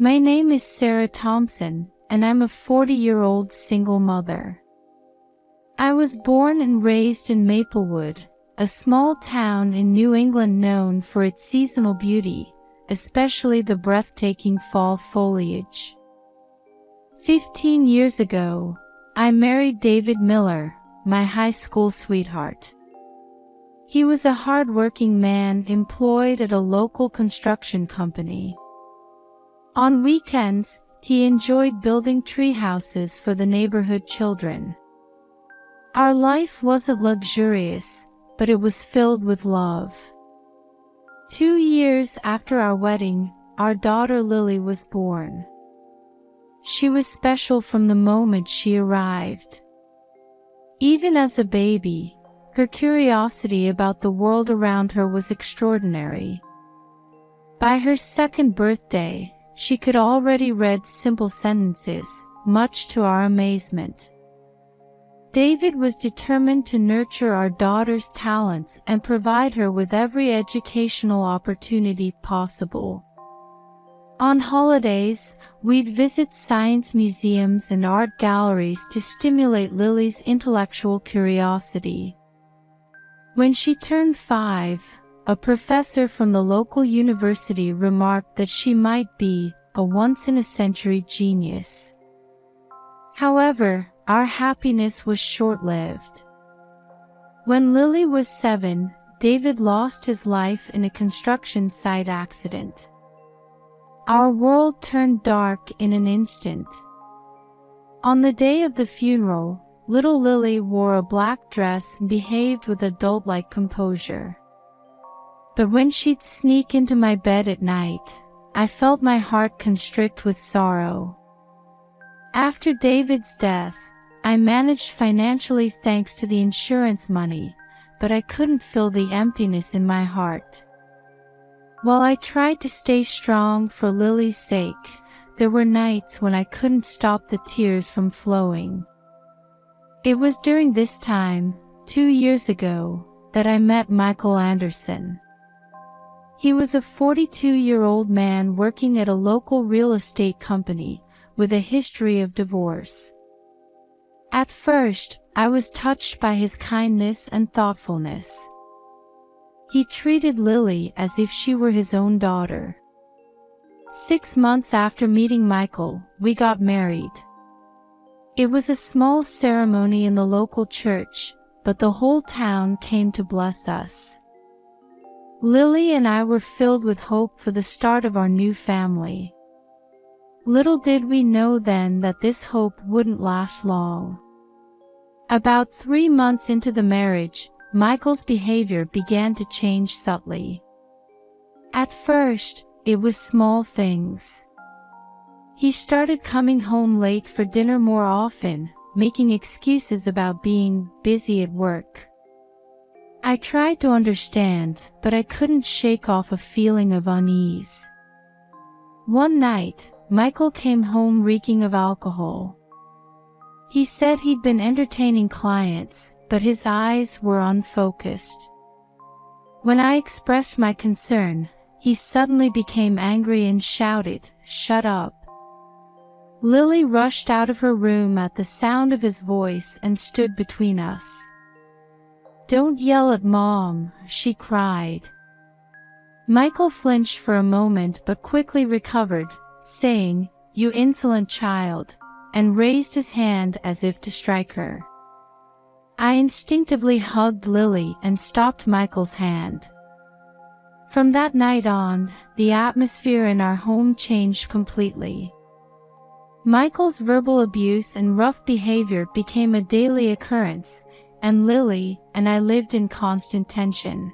My name is Sarah Thompson, and I'm a 40-year-old single mother. I was born and raised in Maplewood, a small town in New England known for its seasonal beauty, especially the breathtaking fall foliage. 15 years ago, I married David Miller, my high school sweetheart. He was a hard-working man employed at a local construction company. On weekends, he enjoyed building tree houses for the neighborhood children. Our life wasn't luxurious, but it was filled with love. 2 years after our wedding, our daughter Lily was born. She was special from the moment she arrived. Even as a baby, her curiosity about the world around her was extraordinary. By her second birthday, she could already read simple sentences, much to our amazement. David was determined to nurture our daughter's talents and provide her with every educational opportunity possible. On holidays, we'd visit science museums and art galleries to stimulate Lily's intellectual curiosity. When she turned 5, a professor from the local university remarked that she might be a once-in-a-century genius. However, our happiness was short-lived. When Lily was 7, David lost his life in a construction site accident. Our world turned dark in an instant. On the day of the funeral, little Lily wore a black dress and behaved with adult-like composure. But when she'd sneak into my bed at night, I felt my heart constrict with sorrow. After David's death, I managed financially thanks to the insurance money, but I couldn't fill the emptiness in my heart. While I tried to stay strong for Lily's sake, there were nights when I couldn't stop the tears from flowing. It was during this time, 2 years ago, that I met Michael Anderson. He was a 42-year-old man working at a local real estate company, with a history of divorce. At first, I was touched by his kindness and thoughtfulness. He treated Lily as if she were his own daughter. 6 months after meeting Michael, we got married. It was a small ceremony in the local church, but the whole town came to bless us. Lily and I were filled with hope for the start of our new family. Little did we know then that this hope wouldn't last long. About 3 months into the marriage, Michael's behavior began to change subtly. At first, it was small things. He started coming home late for dinner more often, making excuses about being busy at work. I tried to understand, but I couldn't shake off a feeling of unease. One night, Michael came home reeking of alcohol. He said he'd been entertaining clients, but his eyes were unfocused. When I expressed my concern, he suddenly became angry and shouted, "Shut up." Lily rushed out of her room at the sound of his voice and stood between us. "Don't yell at Mom," she cried. Michael flinched for a moment but quickly recovered, saying, "You insolent child," and raised his hand as if to strike her. I instinctively hugged Lily and stopped Michael's hand. From that night on, the atmosphere in our home changed completely. Michael's verbal abuse and rough behavior became a daily occurrence, and Lily and I lived in constant tension.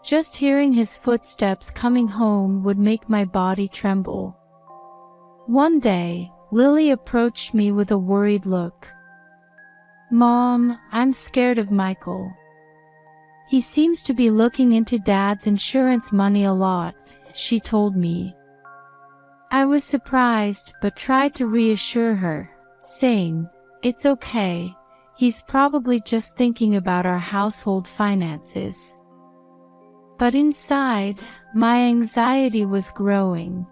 Just hearing his footsteps coming home would make my body tremble. One day, Lily approached me with a worried look. "Mom, I'm scared of Michael. He seems to be looking into Dad's insurance money a lot," she told me. I was surprised but tried to reassure her, saying, "It's okay, he's probably just thinking about our household finances." But inside, my anxiety was growing.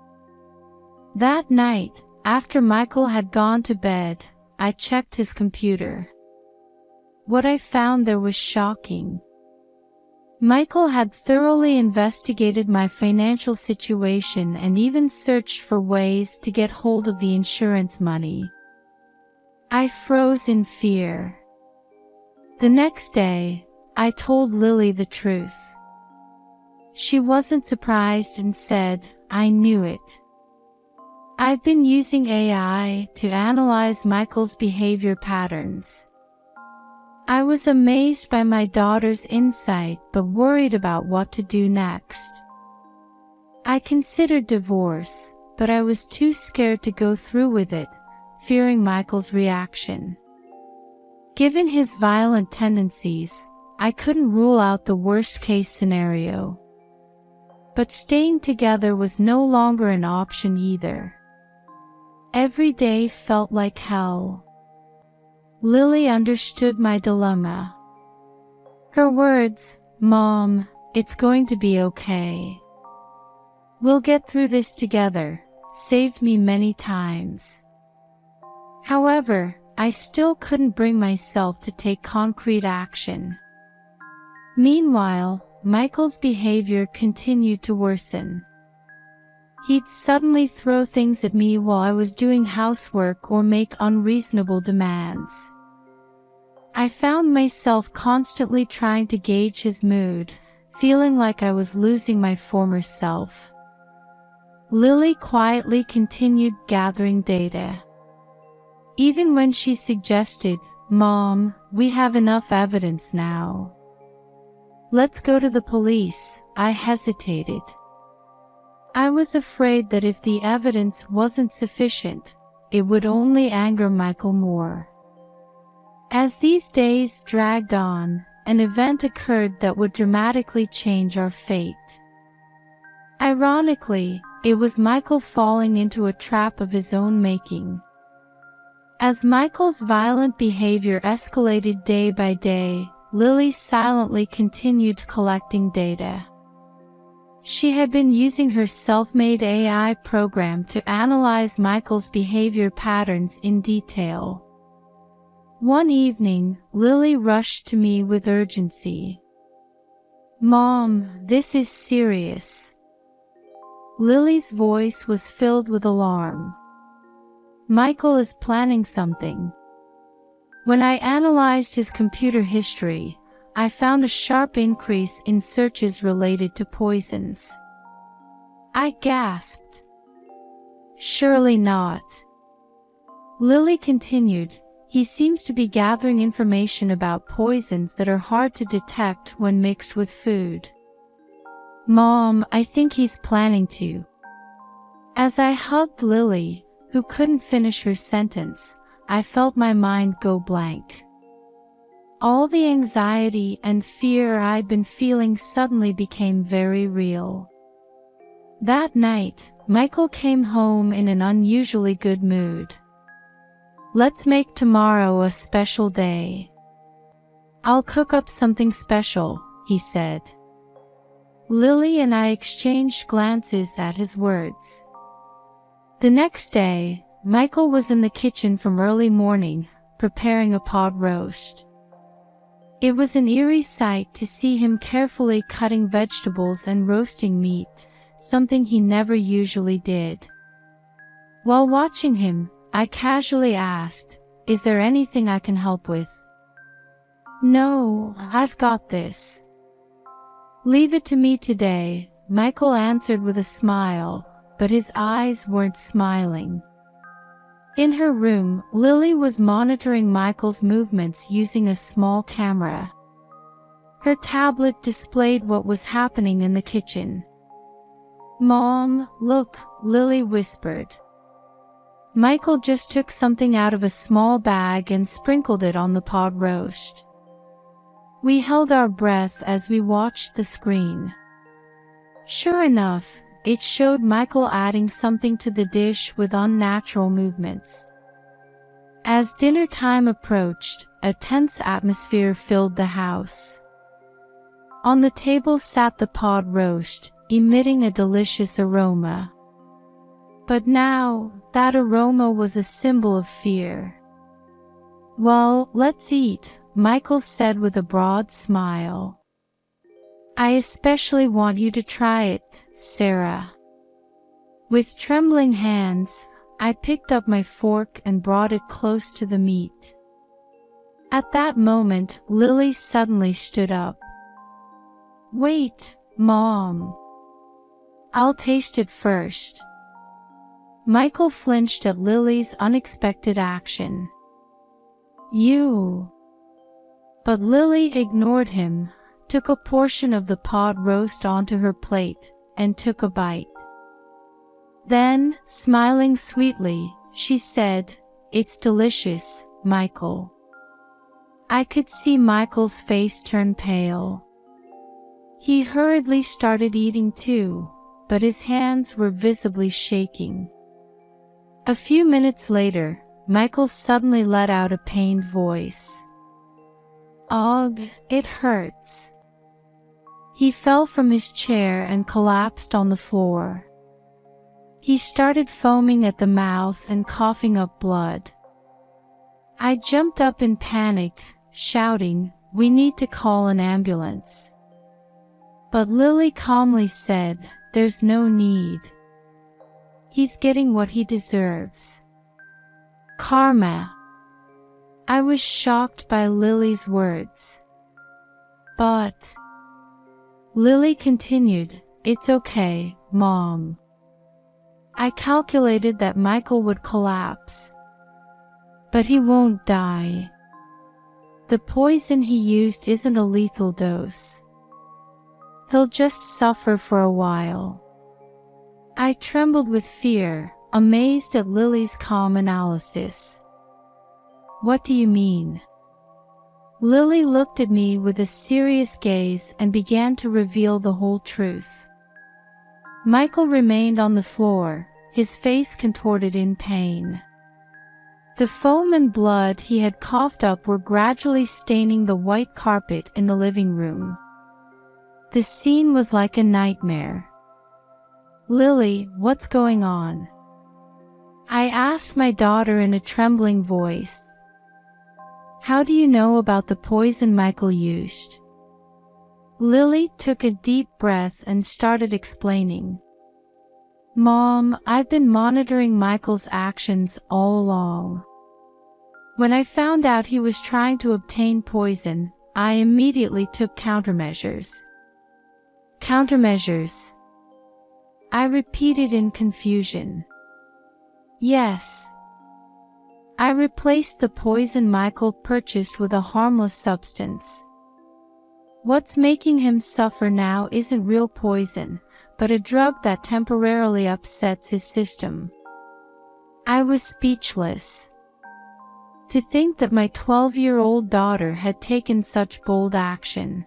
That night, after Michael had gone to bed, I checked his computer. What I found there was shocking. Michael had thoroughly investigated my financial situation and even searched for ways to get hold of the insurance money. I froze in fear. The next day, I told Lily the truth. She wasn't surprised and said, "I knew it. I've been using AI to analyze Michael's behavior patterns." I was amazed by my daughter's insight but worried about what to do next. I considered divorce, but I was too scared to go through with it, fearing Michael's reaction. Given his violent tendencies, I couldn't rule out the worst-case scenario. But staying together was no longer an option either. Every day felt like hell. Lily understood my dilemma. Her words, "Mom, it's going to be okay. We'll get through this together," saved me many times. However, I still couldn't bring myself to take concrete action. Meanwhile, Michael's behavior continued to worsen. He'd suddenly throw things at me while I was doing housework or make unreasonable demands. I found myself constantly trying to gauge his mood, feeling like I was losing my former self. Lily quietly continued gathering data. Even when she suggested, "Mom, we have enough evidence now. Let's go to the police," I hesitated. I was afraid that if the evidence wasn't sufficient, it would only anger Michael more. As these days dragged on, an event occurred that would dramatically change our fate. Ironically, it was Michael falling into a trap of his own making. As Michael's violent behavior escalated day by day, Lily silently continued collecting data. She had been using her self-made AI program to analyze Michael's behavior patterns in detail. One evening, Lily rushed to me with urgency. "Mom, this is serious." Lily's voice was filled with alarm. "Michael is planning something." When I analyzed his computer history, I found a sharp increase in searches related to poisons. I gasped. "Surely not." Lily continued, "He seems to be gathering information about poisons that are hard to detect when mixed with food." "Mom, I think he's planning to." As I hugged Lily, who couldn't finish her sentence, I felt my mind go blank. All the anxiety and fear I'd been feeling suddenly became very real. That night, Michael came home in an unusually good mood. "Let's make tomorrow a special day. I'll cook up something special," he said. Lily and I exchanged glances at his words. The next day, Michael was in the kitchen from early morning, preparing a pot roast. It was an eerie sight to see him carefully cutting vegetables and roasting meat, something he never usually did. While watching him, I casually asked, "Is there anything I can help with?" "No, I've got this." "Leave it to me today," Michael answered with a smile, but his eyes weren't smiling. In her room, Lily was monitoring Michael's movements using a small camera. Her tablet displayed what was happening in the kitchen. "Mom, look," Lily whispered. Michael just took something out of a small bag and sprinkled it on the pot roast. We held our breath as we watched the screen. Sure enough, it showed Michael adding something to the dish with unnatural movements. As dinner time approached, a tense atmosphere filled the house. On the table sat the pot roast, emitting a delicious aroma. But now, that aroma was a symbol of fear. "Well, let's eat," Michael said with a broad smile. "I especially want you to try it, Sarah." With trembling hands, I picked up my fork and brought it close to the meat. At that moment, Lily suddenly stood up. "Wait, Mom. I'll taste it first." Michael flinched at Lily's unexpected action. "You." But Lily ignored him, took a portion of the pot roast onto her plate, and took a bite. Then, smiling sweetly, she said, "It's delicious, Michael." I could see Michael's face turn pale. He hurriedly started eating too, but his hands were visibly shaking. A few minutes later, Michael suddenly let out a pained voice. "Ugh, it hurts." He fell from his chair and collapsed on the floor. He started foaming at the mouth and coughing up blood. I jumped up in panic, shouting, "We need to call an ambulance." But Lily calmly said, "There's no need. He's getting what he deserves." Karma. I was shocked by Lily's words. "But," Lily continued, "it's okay, Mom. I calculated that Michael would collapse. But he won't die. The poison he used isn't a lethal dose. He'll just suffer for a while." I trembled with fear, amazed at Lily's calm analysis. "What do you mean?" Lily looked at me with a serious gaze and began to reveal the whole truth. Michael remained on the floor, his face contorted in pain. The foam and blood he had coughed up were gradually staining the white carpet in the living room. The scene was like a nightmare. "Lily, what's going on?" I asked my daughter in a trembling voice. "How do you know about the poison Michael used?" Lily took a deep breath and started explaining. "Mom, I've been monitoring Michael's actions all along. When I found out he was trying to obtain poison, I immediately took countermeasures." "Countermeasures?" I repeated in confusion. "Yes. I replaced the poison Michael purchased with a harmless substance. What's making him suffer now isn't real poison, but a drug that temporarily upsets his system." I was speechless. To think that my 12-year-old daughter had taken such bold action.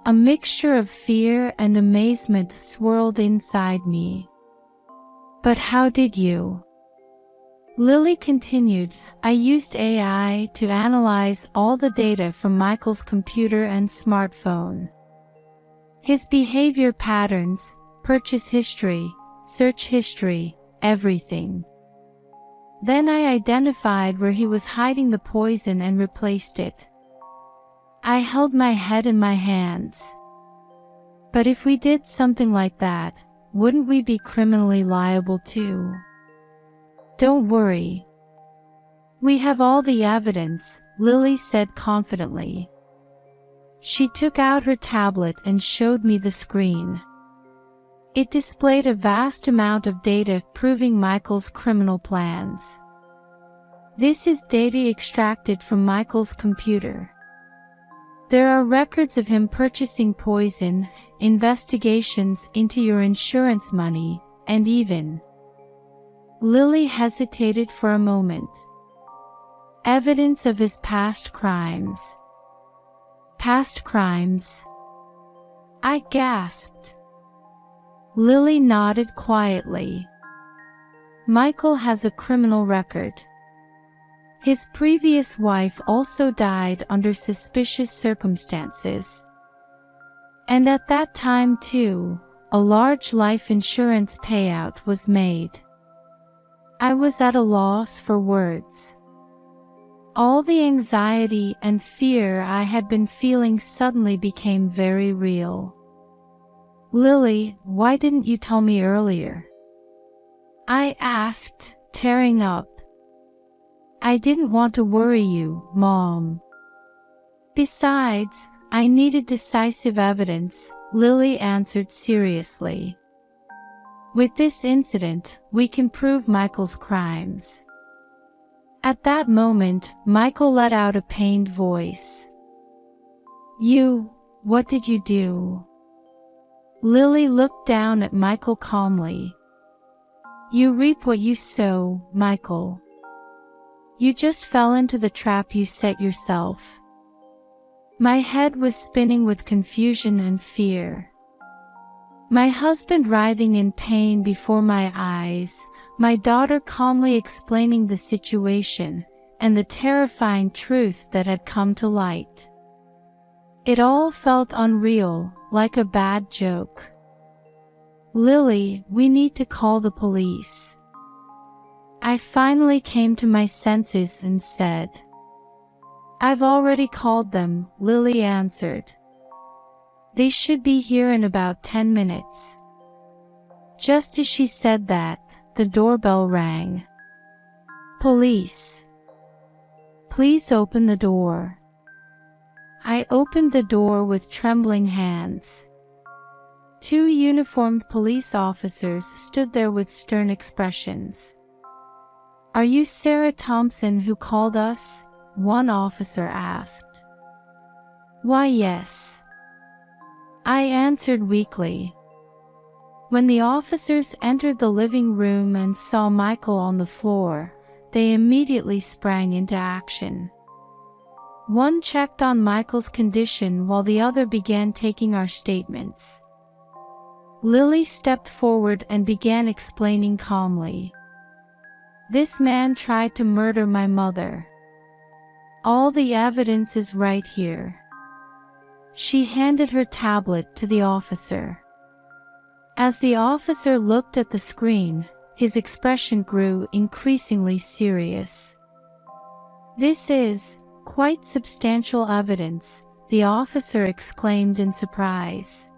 A mixture of fear and amazement swirled inside me. "But how did you?" Lily continued, "I used AI to analyze all the data from Michael's computer and smartphone. His behavior patterns, purchase history, search history, everything. Then I identified where he was hiding the poison and replaced it." I held my head in my hands. "But if we did something like that, wouldn't we be criminally liable too?" "Don't worry. We have all the evidence," Lily said confidently. She took out her tablet and showed me the screen. It displayed a vast amount of data proving Michael's criminal plans. "This is data extracted from Michael's computer. There are records of him purchasing poison, investigations into your insurance money, and even..." Lily hesitated for a moment. "Evidence of his past crimes." "Past crimes?" I gasped. Lily nodded quietly. "Michael has a criminal record. His previous wife also died under suspicious circumstances. And at that time too, a large life insurance payout was made. I was at a loss for words. All the anxiety and fear I had been feeling suddenly became very real. "Lily, why didn't you tell me earlier?" I asked, tearing up. "I didn't want to worry you, Mom. Besides, I needed decisive evidence," Lily answered seriously. "With this incident, we can prove Michael's crimes." At that moment, Michael let out a pained voice. What did you do?" Lily looked down at Michael calmly. "You reap what you sow, Michael. You just fell into the trap you set yourself." My head was spinning with confusion and fear. My husband writhing in pain before my eyes, my daughter calmly explaining the situation, and the terrifying truth that had come to light. It all felt unreal, like a bad joke. "Lily, we need to call the police." I finally came to my senses and said, "I've already called them," Lily answered. "They should be here in about 10 minutes. Just as she said that, the doorbell rang. "Police. Please open the door." I opened the door with trembling hands. 2 uniformed police officers stood there with stern expressions. "Are you Sarah Thompson who called us?" one officer asked. "Why, yes," I answered weakly. When the officers entered the living room and saw Michael on the floor, they immediately sprang into action. One checked on Michael's condition while the other began taking our statements. Lily stepped forward and began explaining calmly. "This man tried to murder my mother. All the evidence is right here." She handed her tablet to the officer. As the officer looked at the screen, his expression grew increasingly serious. "This is quite substantial evidence," the officer exclaimed in surprise.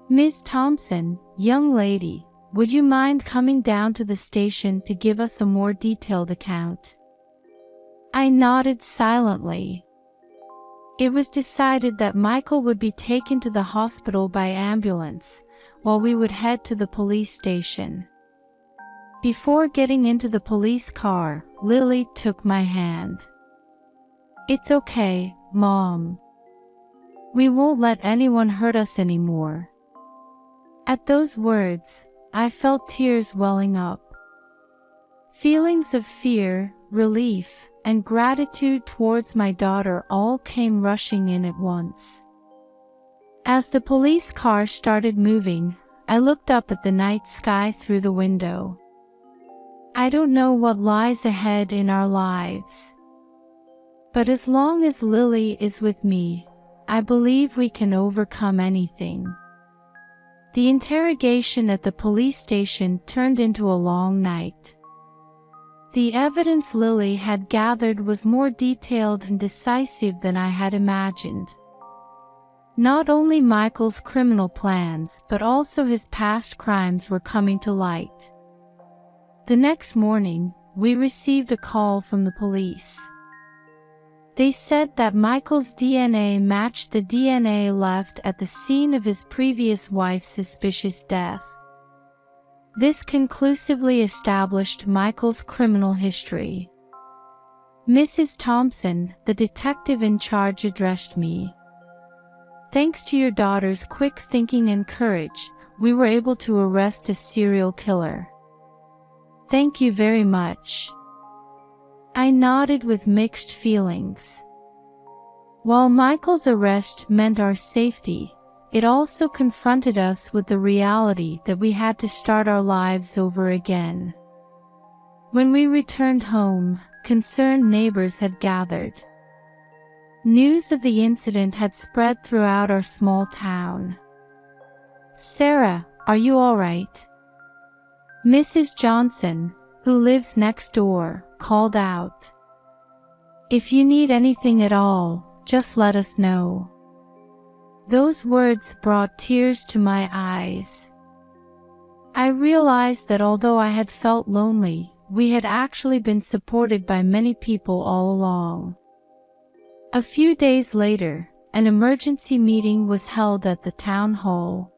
"Ms. Thompson, young lady, would you mind coming down to the station to give us a more detailed account?" I nodded silently. It was decided that Michael would be taken to the hospital by ambulance, while we would head to the police station. Before getting into the police car, Lily took my hand. "It's okay, Mom. We won't let anyone hurt us anymore." At those words, I felt tears welling up. Feelings of fear, relief, and gratitude towards my daughter all came rushing in at once. As the police car started moving, I looked up at the night sky through the window. I don't know what lies ahead in our lives, but as long as Lily is with me, I believe we can overcome anything. The interrogation at the police station turned into a long night. The evidence Lily had gathered was more detailed and decisive than I had imagined. Not only Michael's criminal plans, but also his past crimes were coming to light. The next morning, we received a call from the police. They said that Michael's DNA matched the DNA left at the scene of his previous wife's suspicious death. This conclusively established Michael's criminal history. "Mrs. Thompson," the detective in charge addressed me. "Thanks to your daughter's quick thinking and courage, we were able to arrest a serial killer. Thank you very much." I nodded with mixed feelings. While Michael's arrest meant our safety, it also confronted us with the reality that we had to start our lives over again. When we returned home, concerned neighbors had gathered. News of the incident had spread throughout our small town. "Sarah, are you all right?" Mrs. Johnson, who lives next door, called out, "If you need anything at all, just let us know." Those words brought tears to my eyes. I realized that although I had felt lonely, we had actually been supported by many people all along. A few days later, an emergency meeting was held at the town hall.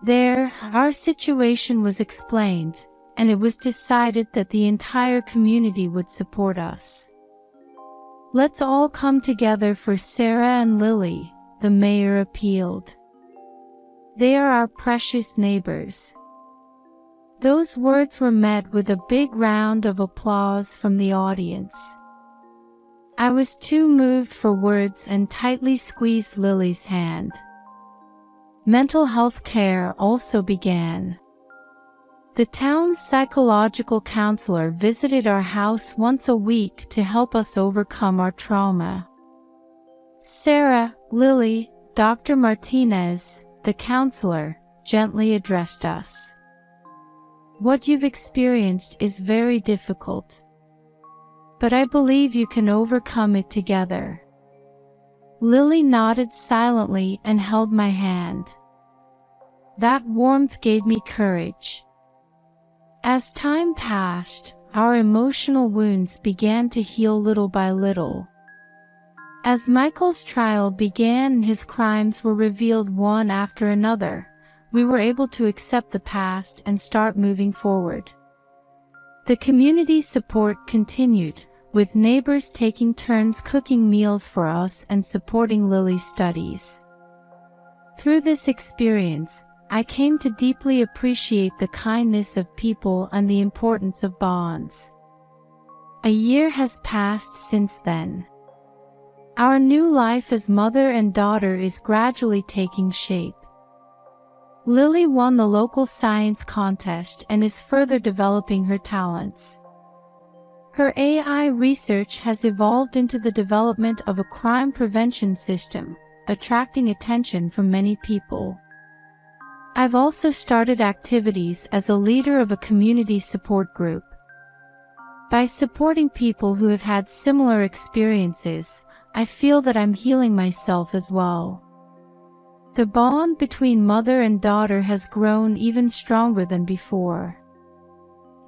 There, our situation was explained, and it was decided that the entire community would support us. "Let's all come together for Sarah and Lily," the mayor appealed. "They are our precious neighbors." Those words were met with a big round of applause from the audience. I was too moved for words and tightly squeezed Lily's hand. Mental health care also began. The town's psychological counselor visited our house once a week to help us overcome our trauma. "Sarah, Lily, Dr. Martinez," the counselor, gently addressed us. "What you've experienced is very difficult. But I believe you can overcome it together." Lily nodded silently and held my hand. That warmth gave me courage. As time passed, our emotional wounds began to heal little by little. As Michael's trial began and his crimes were revealed one after another, we were able to accept the past and start moving forward. The community support continued, with neighbors taking turns cooking meals for us and supporting Lily's studies. Through this experience, I came to deeply appreciate the kindness of people and the importance of bonds. A year has passed since then. Our new life as mother and daughter is gradually taking shape. Lily won the local science contest and is further developing her talents. Her AI research has evolved into the development of a crime prevention system, attracting attention from many people. I've also started activities as a leader of a community support group. By supporting people who have had similar experiences, I feel that I'm healing myself as well. The bond between mother and daughter has grown even stronger than before.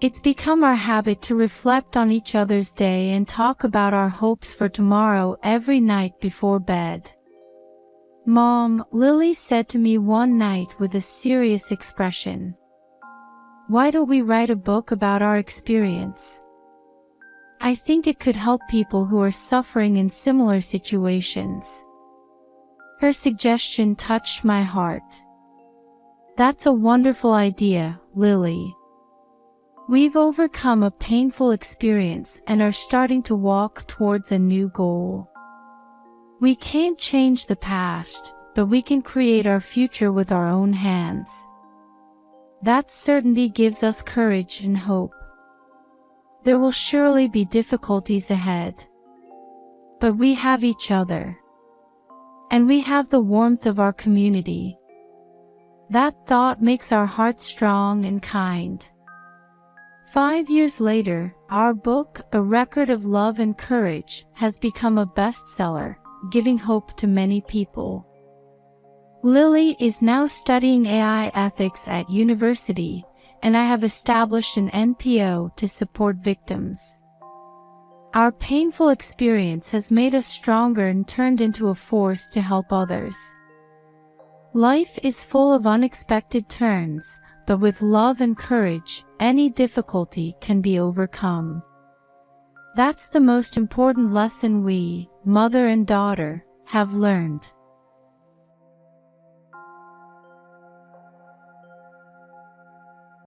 It's become our habit to reflect on each other's day and talk about our hopes for tomorrow every night before bed. "Mom," Lily said to me one night with a serious expression, "why don't we write a book about our experience? I think it could help people who are suffering in similar situations." Her suggestion touched my heart. "That's a wonderful idea, Lily. We've overcome a painful experience and are starting to walk towards a new goal. We can't change the past, but we can create our future with our own hands." That certainty gives us courage and hope. There will surely be difficulties ahead. But we have each other. And we have the warmth of our community. That thought makes our hearts strong and kind. 5 years later, our book, A Record of Love and Courage, has become a bestseller, giving hope to many people. Lily is now studying AI ethics at university, and I have established an NPO to support victims. Our painful experience has made us stronger and turned into a force to help others. Life is full of unexpected turns, but with love and courage, any difficulty can be overcome. That's the most important lesson we, mother and daughter, have learned.